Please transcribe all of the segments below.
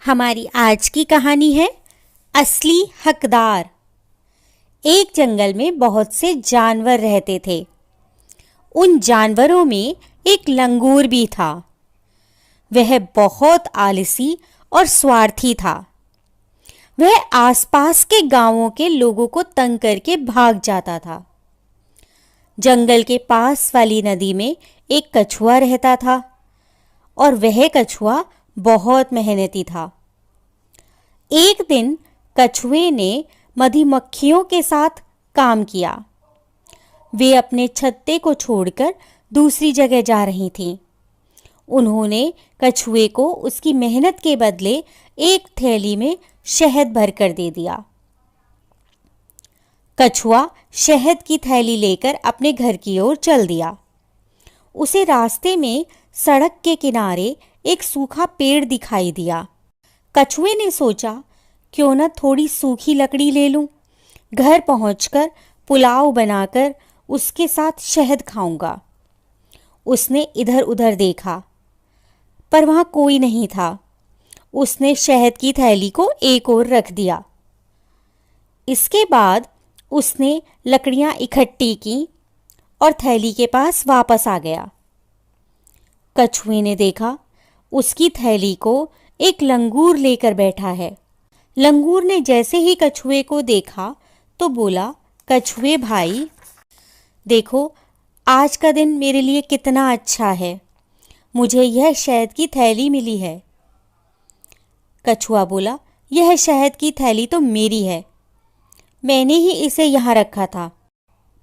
हमारी आज की कहानी है असली हकदार। एक जंगल में बहुत से जानवर रहते थे। उन जानवरों में एक लंगूर भी था। वह बहुत आलसी और स्वार्थी था। वह आसपास के गांवों के लोगों को तंग करके भाग जाता था। जंगल के पास वाली नदी में एक कछुआ रहता था और वह कछुआ बहुत मेहनती था। एक दिन कछुए ने मधुमक्खियों के साथ काम किया। वे अपने छत्ते को छोड़कर दूसरी जगह जा रही थीं। उन्होंने कछुए को उसकी मेहनत के बदले एक थैली में शहद भरकर दे दिया। कछुआ शहद की थैली लेकर अपने घर की ओर चल दिया। उसे रास्ते में सड़क के किनारे एक सूखा पेड़ दिखाई दिया। कछुए ने सोचा, क्यों न थोड़ी सूखी लकड़ी ले लूं। घर पहुंचकर पुलाव बनाकर उसके साथ शहद खाऊंगा। उसने इधर उधर देखा, पर वहां कोई नहीं था। उसने शहद की थैली को एक ओर रख दिया। इसके बाद उसने लकड़ियां इकट्ठी की और थैली के पास वापस आ गया। कछुए ने देखा, उसकी थैली को एक लंगूर लेकर बैठा है। लंगूर ने जैसे ही कछुए को देखा तो बोला, कछुए भाई, देखो आज का दिन मेरे लिए कितना अच्छा है। मुझे यह शहद की थैली मिली है। कछुआ बोला, यह शहद की थैली तो मेरी है। मैंने ही इसे यहाँ रखा था।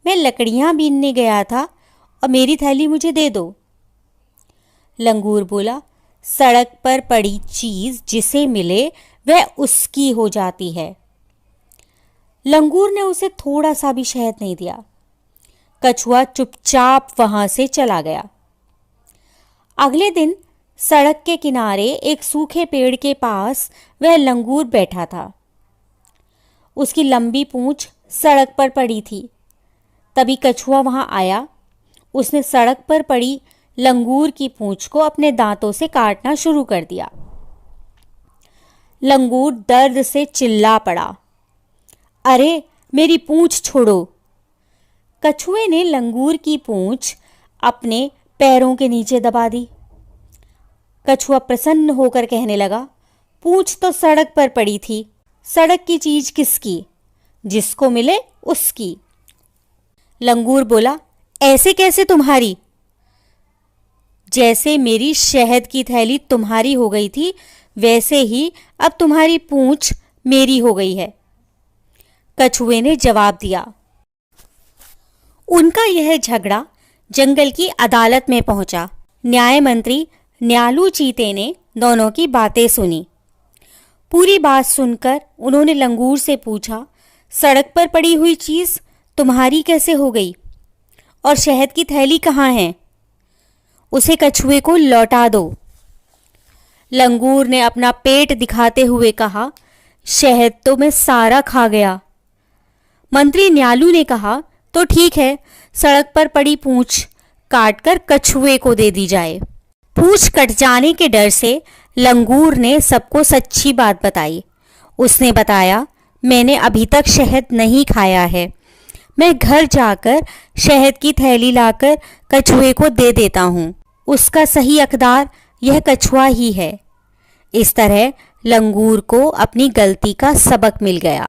मैं लकड़ियाँ बीनने गया था और मेरी थैली मुझे दे दो। लंगूर बोला, सड़क पर पड़ी चीज जिसे मिले वह उसकी हो जाती है। लंगूर ने उसे थोड़ा सा भी शहद नहीं दिया। कछुआ चुपचाप वहां से चला गया। अगले दिन सड़क के किनारे एक सूखे पेड़ के पास वह लंगूर बैठा था। उसकी लंबी पूंछ सड़क पर पड़ी थी। तभी कछुआ वहां आया। उसने सड़क पर पड़ी लंगूर की पूंछ को अपने दांतों से काटना शुरू कर दिया। लंगूर दर्द से चिल्ला पड़ा, अरे मेरी पूंछ छोड़ो। कछुए ने लंगूर की पूंछ अपने पैरों के नीचे दबा दी। कछुआ प्रसन्न होकर कहने लगा, पूंछ तो सड़क पर पड़ी थी। सड़क की चीज किसकी? जिसको मिले उसकी। लंगूर बोला, ऐसे कैसे तुम्हारी? जैसे मेरी शहद की थैली तुम्हारी हो गई थी, वैसे ही अब तुम्हारी पूंछ मेरी हो गई है। कछुए ने जवाब दिया। उनका यह झगड़ा जंगल की अदालत में पहुंचा। न्याय मंत्री न्यालू चीते ने दोनों की बातें सुनी। पूरी बात सुनकर उन्होंने लंगूर से पूछा, सड़क पर पड़ी हुई चीज तुम्हारी कैसे हो गई और शहद की थैली कहाँ है? उसे कछुए को लौटा दो। लंगूर ने अपना पेट दिखाते हुए कहा, शहद तो मैं सारा खा गया। मंत्री न्यालू ने कहा, तो ठीक है, सड़क पर पड़ी पूंछ काटकर कछुए को दे दी जाए। पूंछ कट जाने के डर से लंगूर ने सबको सच्ची बात बताई। उसने बताया, मैंने अभी तक शहद नहीं खाया है। मैं घर जाकर शहद की थैली लाकर कछुए को दे देता हूँ। उसका सही हकदार यह कछुआ ही है। इस तरह लंगूर को अपनी गलती का सबक मिल गया।